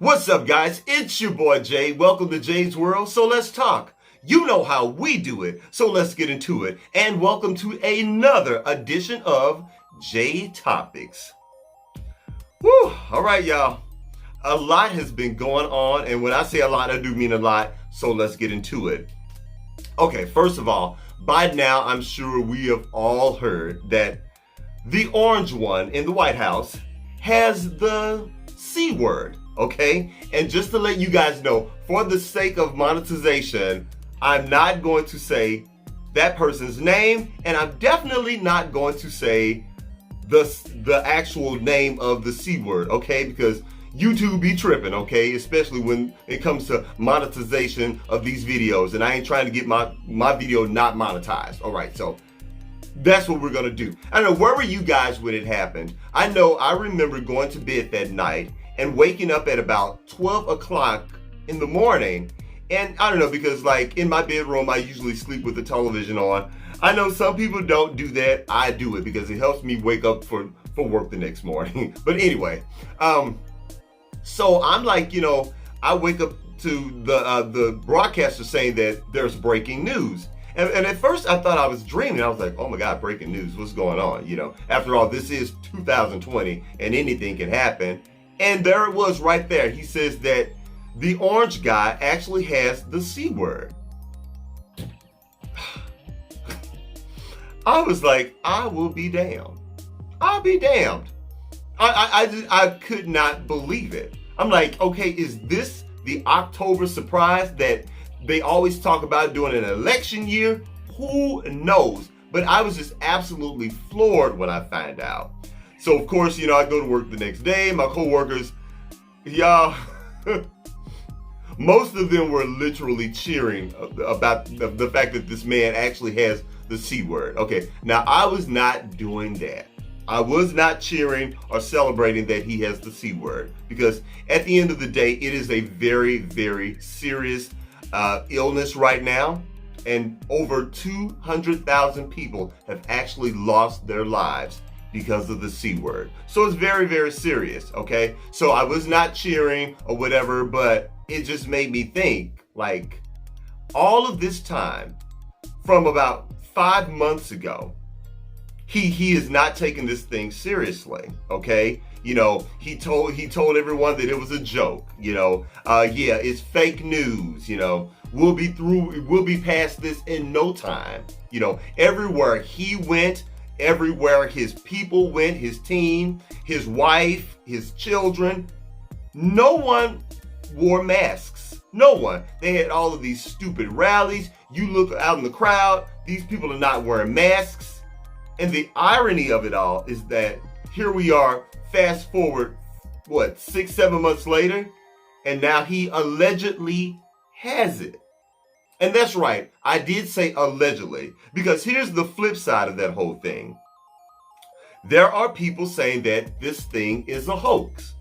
What's up, guys? It's your boy Jay. Welcome to Jay's World. So let's talk. You know how we do it. So let's get into it. And welcome to another edition of Jay Topics. Whew. All right, y'all. A lot has been going on. And when I say a lot, I do mean a lot. So let's get into it. Okay, first of all, by now, I'm sure we have all heard that the orange one in the White House has the C word. Okay, and just to let you guys know, for the sake of monetization, I'm not going to say that person's name, and I'm definitely not going to say the actual name of the C word, okay? Because YouTube be tripping, okay? Especially when it comes to monetization of these videos, and I ain't trying to get my video not monetized. All right, so that's what we're gonna do. I don't know, where were you guys when it happened? I remember going to bed that night and waking up at about 12 o'clock in the morning. And I don't know, because like in my bedroom, I usually sleep with the television on. I know some people don't do that. I do it because it helps me wake up for work the next morning. But anyway, so I'm like, I wake up to the broadcaster saying that there's breaking news. And at first I thought I was dreaming. I was like, oh my God, breaking news, what's going on? After all, this is 2020 and anything can happen. And there it was right there. He says that the orange guy actually has the C word. I was like, I will be damned. I'll be damned. I could not believe it. I'm like, okay, is this the October surprise that they always talk about during an election year? Who knows? But I was just absolutely floored when I found out. So of course, I go to work the next day. My coworkers, y'all, most of them were literally cheering about the fact that this man actually has the C word. Okay, now I was not doing that. I was not cheering or celebrating that he has the C word, because at the end of the day, it is a very, very serious illness right now. And over 200,000 people have actually lost their lives because of the C word. So it's very, very serious, okay? So I was not cheering or whatever, but it just made me think, like, all of this time, from about 5 months ago, he is not taking this thing seriously, okay? He told everyone that it was a joke, yeah, it's fake news, we'll be past this in no time. Everywhere he went, everywhere his people went, his team, his wife, his children, no one wore masks. No one. They had all of these stupid rallies. You look out in the crowd, these people are not wearing masks. And the irony of it all is that here we are, fast forward, 6-7 months later, and now he allegedly has it. And that's right, I did say allegedly, because here's the flip side of that whole thing. There are people saying that this thing is a hoax.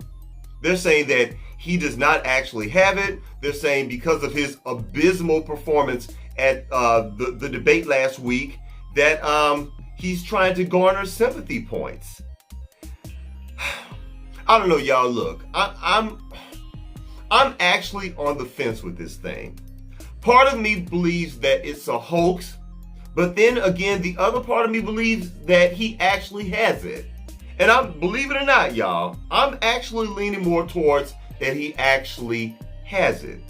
They're saying that he does not actually have it. They're saying because of his abysmal performance at the debate last week that he's trying to garner sympathy points. I don't know, y'all. Look, I'm actually on the fence with this thing. Part of me believes that it's a hoax, but then again, the other part of me believes that he actually has it. And believe it or not, y'all, I'm actually leaning more towards that he actually has it.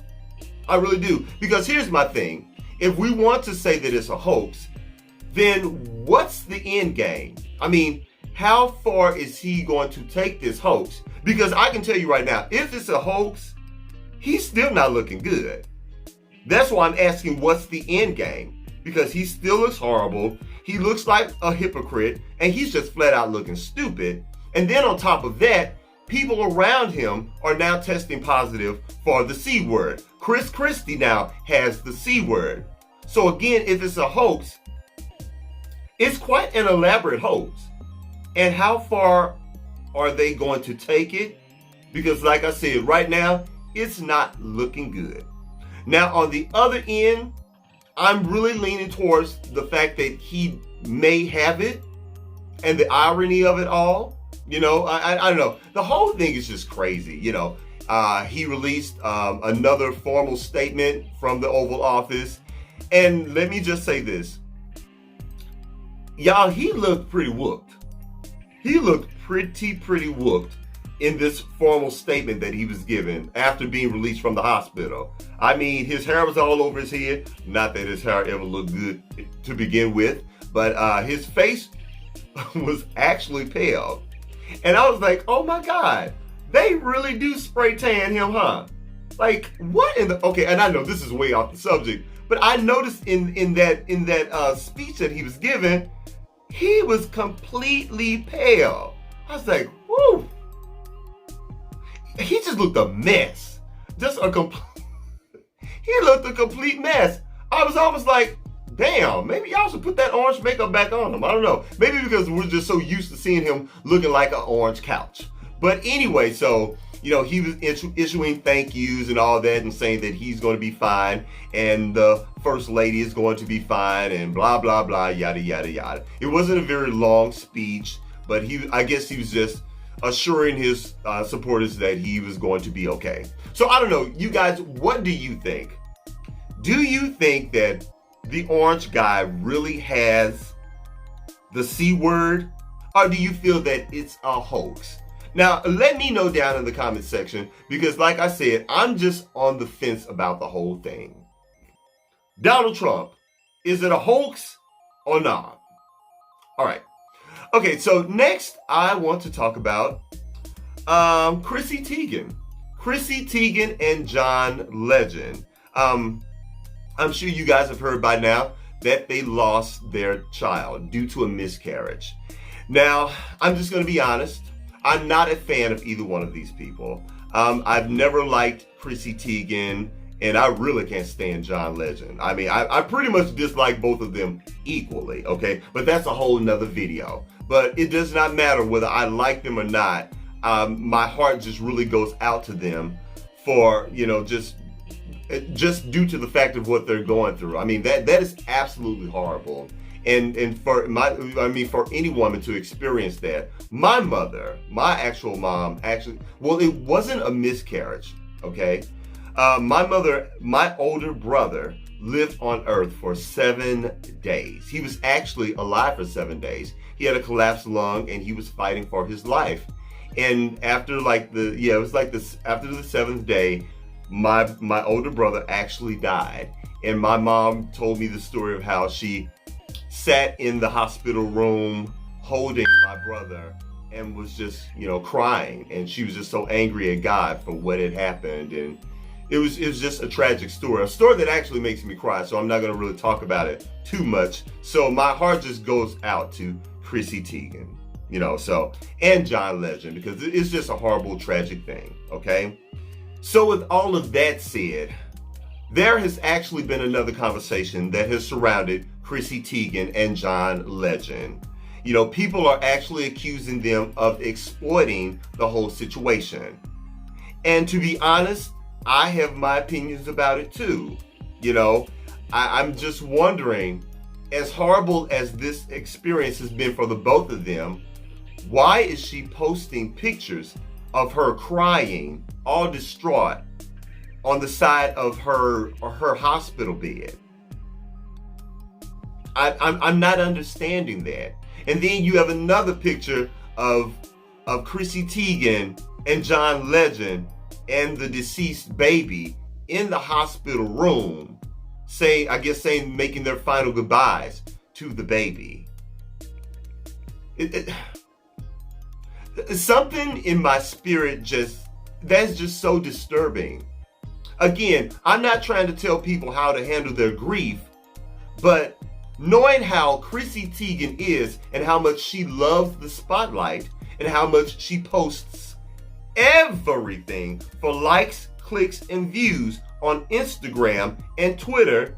I really do. Because here's my thing. If we want to say that it's a hoax, then what's the end game? I mean, how far is he going to take this hoax? Because I can tell you right now, if it's a hoax, he's still not looking good. That's why I'm asking, what's the end game? Because he still looks horrible. He looks like a hypocrite, and he's just flat out looking stupid. And then on top of that, people around him are now testing positive for the C word. Chris Christie now has the C word. So again, if it's a hoax, it's quite an elaborate hoax. And how far are they going to take it? Because like I said, right now, it's not looking good. Now, on the other end, I'm really leaning towards the fact that he may have it, and the irony of it all. I don't know. The whole thing is just crazy. He released another formal statement from the Oval Office. And let me just say this. Y'all, he looked pretty whooped. He looked pretty whooped in this formal statement that he was given after being released from the hospital. I mean, his hair was all over his head. Not that his hair ever looked good to begin with, but his face was actually pale. And I was like, oh my God, they really do spray tan him, huh? Like, what in the, okay, and I know this is way off the subject, but I noticed in that speech that he was given, he was completely pale. I was like, whoo. He just looked a mess. He looked a complete mess. I was almost like, damn, maybe y'all should put that orange makeup back on him. I don't know. Maybe because we're just so used to seeing him looking like an orange couch. But anyway, so, he was issuing thank yous and all that and saying that he's going to be fine and the First Lady is going to be fine and blah, blah, blah, yada, yada, yada. It wasn't a very long speech, but I guess he was just assuring his supporters that he was going to be okay. So I don't know, you guys, what do you think? Do you think that the orange guy really has the C word, or do you feel that it's a hoax? Now, let me know down in the comment section, because like I said, I'm just on the fence about the whole thing. Donald Trump, is it a hoax or not? All right. Okay, so next I want to talk about Chrissy Teigen. Chrissy Teigen and John Legend. I'm sure you guys have heard by now that they lost their child due to a miscarriage. Now, I'm just going to be honest. I'm not a fan of either one of these people. I've never liked Chrissy Teigen, and I really can't stand John Legend. I mean, I pretty much dislike both of them equally, okay? But that's a whole nother video. But it does not matter whether I like them or not. My heart just really goes out to them for, just due to the fact of what they're going through. I mean, that is absolutely horrible. And for any woman to experience that. My mother, my actual mom, well, it wasn't a miscarriage, okay? My older brother lived on Earth for 7 days. He was actually alive for 7 days. He had a collapsed lung and he was fighting for his life. And after after the 7th day, my older brother actually died. And my mom told me the story of how she sat in the hospital room holding my brother and was just, crying. And she was just so angry at God for what had happened. And it was just a tragic story. A story that actually makes me cry, so I'm not going to really talk about it too much. So my heart just goes out to Chrissy Teigen, and John Legend, because it's just a horrible, tragic thing, okay? So with all of that said, there has actually been another conversation that has surrounded Chrissy Teigen and John Legend. People are actually accusing them of exploiting the whole situation. And to be honest, I have my opinions about it too. I'm just wondering, as horrible as this experience has been for the both of them, why is she posting pictures of her crying, all distraught, on the side of her hospital bed? I'm not understanding that. And then you have another picture of Chrissy Teigen and John Legend and the deceased baby in the hospital room, making their final goodbyes to the baby. Something in my spirit that's just so disturbing. Again, I'm not trying to tell people how to handle their grief, but knowing how Chrissy Teigen is and how much she loves the spotlight and how much she posts everything for likes, clicks, and views on Instagram and Twitter,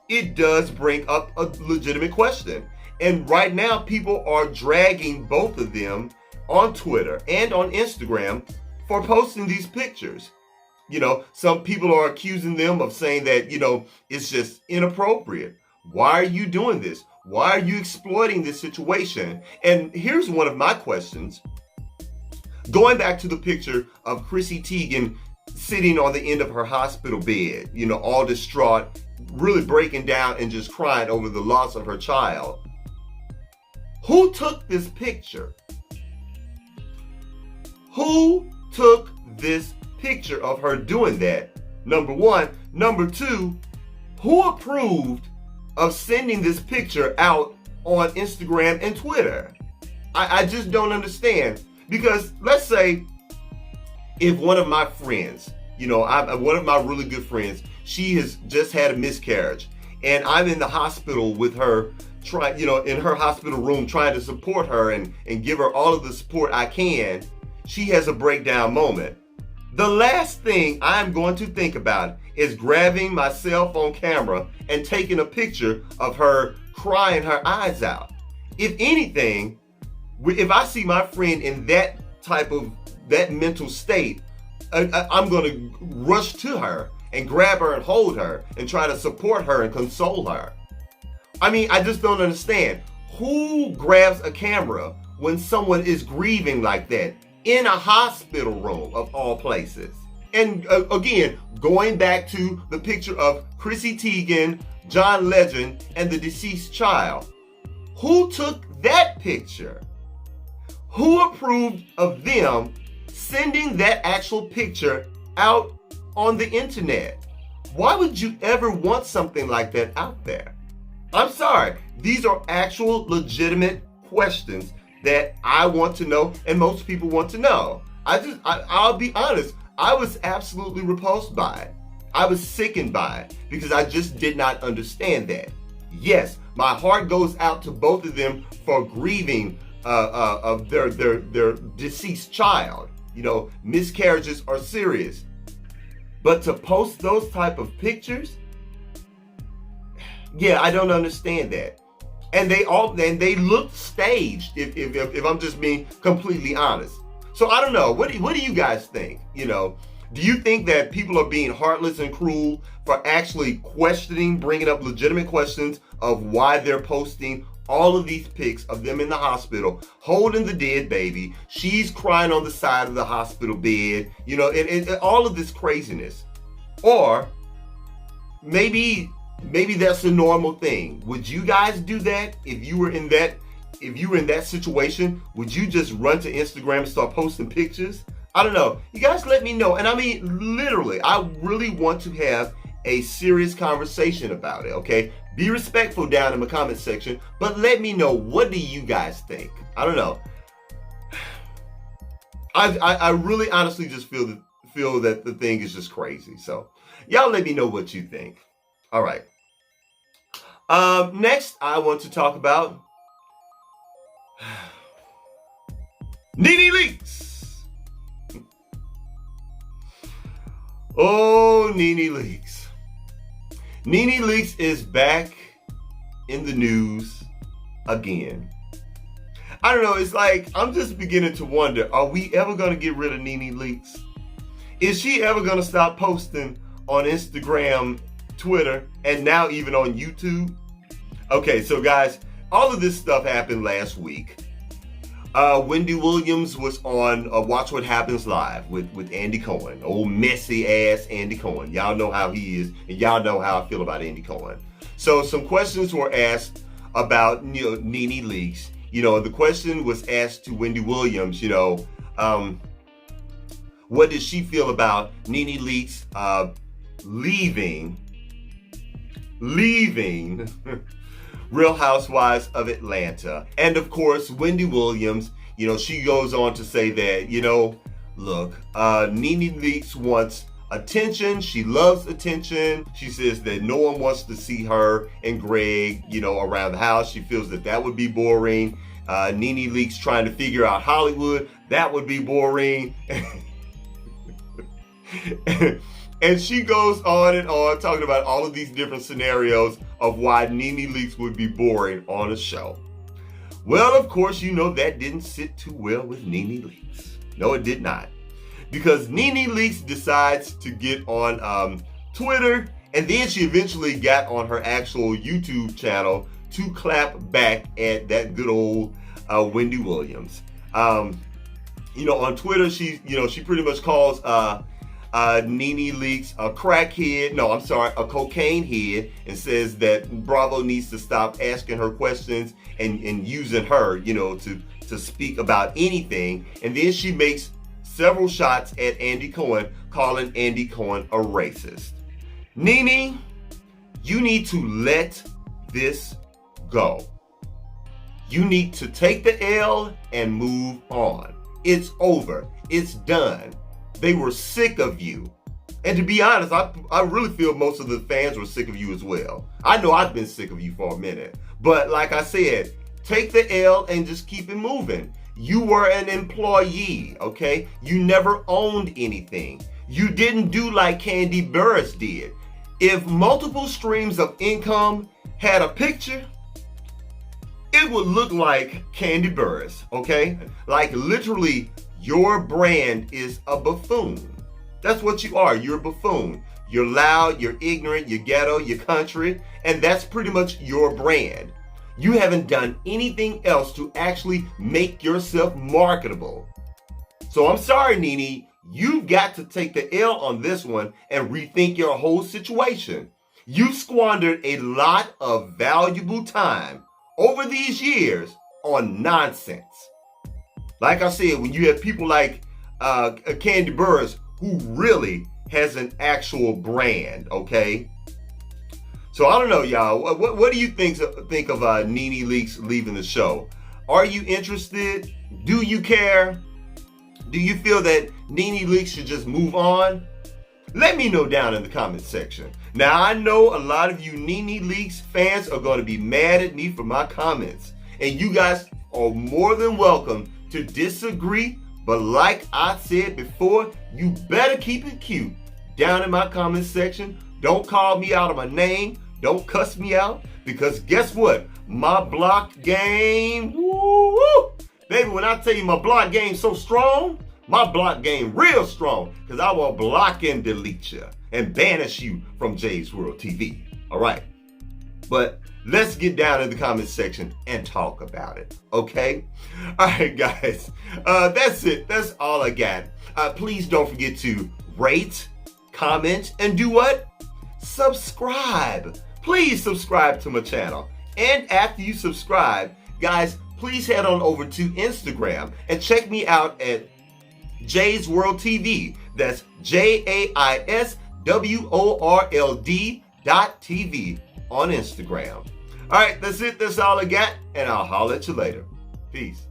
it does bring up a legitimate question. And right now, people are dragging both of them on Twitter and on Instagram for posting these pictures. Some people are accusing them of saying that, it's just inappropriate. Why are you doing this? Why are you exploiting this situation? And here's one of my questions. Going back to the picture of Chrissy Teigen sitting on the end of her hospital bed, all distraught, really breaking down and just crying over the loss of her child. Who took this picture? Who took this picture of her doing that? Number one. Number two, who approved of sending this picture out on Instagram and Twitter? I just don't understand. Because let's say if one of my friends, one of my really good friends, she has just had a miscarriage, and I'm in the hospital with her, in her hospital room, trying to support her and give her all of the support I can. She has a breakdown moment. The last thing I'm going to think about is grabbing my cell phone camera and taking a picture of her crying her eyes out. If anything, if I see my friend in that mental state, I'm going to rush to her and grab her and hold her and try to support her and console her. I mean, I just don't understand. Who grabs a camera when someone is grieving like that in a hospital room of all places? And again, going back to the picture of Chrissy Teigen, John Legend, and the deceased child. Who took that picture? Who approved of them sending that actual picture out on the internet? Why would you ever want something like that out there? I'm sorry. These are actual legitimate questions that I want to know and most people want to know. I'll be honest. I was absolutely repulsed by it. I was sickened by it because I just did not understand that. Yes, my heart goes out to both of them for grieving of their deceased child. Miscarriages are serious. But to post those type of pictures, yeah, I don't understand that. And they look staged, if I'm just being completely honest. So I don't know. What do you guys think? Do you think that people are being heartless and cruel for actually bringing up legitimate questions of why they're posting all of these pics of them in the hospital, holding the dead baby? She's crying on the side of the hospital bed, and all of this craziness. Or maybe that's a normal thing. Would you guys do that if you were in that situation? Would you just run to Instagram and start posting pictures? I don't know. You guys let me know. And I mean, literally, I really want to have a serious conversation about it, okay? Be respectful down in the comment section, but let me know, what do you guys think? I don't know. I really honestly just feel that the thing is just crazy. So y'all let me know what you think. All right. Next, I want to talk about Nene Leakes. Oh, Nene Leakes. Nene Leakes is back in the news again. I don't know, it's like, I'm just beginning to wonder, are we ever going to get rid of Nene Leakes? Is she ever going to stop posting on Instagram, Twitter, and now even on YouTube? Okay, so guys, all of this stuff happened last week. Wendy Williams was on Watch What Happens Live with Andy Cohen. Old messy ass Andy Cohen. Y'all know how he is, and y'all know how I feel about Andy Cohen. So some questions were asked about Nene Leakes. The question was asked to Wendy Williams, what does she feel about Nene Leakes leaving Real Housewives of Atlanta? And of course, Wendy Williams, she goes on to say that, look, Nene Leakes wants attention. She loves attention. She says that no one wants to see her and Greg, around the house. She feels that would be boring. Nene Leakes trying to figure out Hollywood, that would be boring. And she goes on and on talking about all of these different scenarios of why Nene Leakes would be boring on a show. Well, of course, that didn't sit too well with Nene Leakes. No, it did not. Because Nene Leakes decides to get on Twitter, and then she eventually got on her actual YouTube channel to clap back at that good old Wendy Williams. On Twitter, she pretty much calls Nene Leakes a crackhead, no, I'm sorry, a cocaine head, and says that Bravo needs to stop asking her questions and using her, to speak about anything. And then she makes several shots at Andy Cohen, calling Andy Cohen a racist. Nene, you need to let this go. You need to take the L and move on. It's over. It's done. They were sick of you. And to be honest, I really feel most of the fans were sick of you as well. I know I've been sick of you for a minute. But like I said, take the L and just keep it moving. You were an employee, okay? You never owned anything. You didn't do like Kandi Burruss did. If multiple streams of income had a picture, it would look like Kandi Burruss, okay? Like literally, your brand is a buffoon. That's what you are. You're a buffoon. You're loud, you're ignorant, you're ghetto, you're country, and that's pretty much your brand. You haven't done anything else to actually make yourself marketable. So I'm sorry, Nene, you've got to take the L on this one and rethink your whole situation. You've squandered a lot of valuable time over these years on nonsense. Like I said, when you have people like Kandi Burruss, who really has an actual brand, okay? So I don't know, y'all. What do you think of Nene Leakes leaving the show? Are you interested? Do you care? Do you feel that Nene Leakes should just move on? Let me know down in the comment section. Now, I know a lot of you Nene Leakes fans are going to be mad at me for my comments. And you guys are more than welcome to disagree. But like I said before, you better keep it cute down in my comment section. Don't call me out of my name. Don't cuss me out. Because guess what? My block game, woo-woo. Baby, when I tell you my block game so strong, my block game real strong, because I will block and delete you and banish you from Jay's World TV. All right. But let's get down in the comment section and talk about it. Okay? All right, guys. That's it. That's all I got. Please don't forget to rate, comment, and do what? Subscribe. Please subscribe to my channel. And after you subscribe, guys, please head on over to Instagram and check me out at Jay's World TV. That's JAISWORLD.TV on Instagram. All right, that's it. That's all I got. And I'll holler at you later. Peace.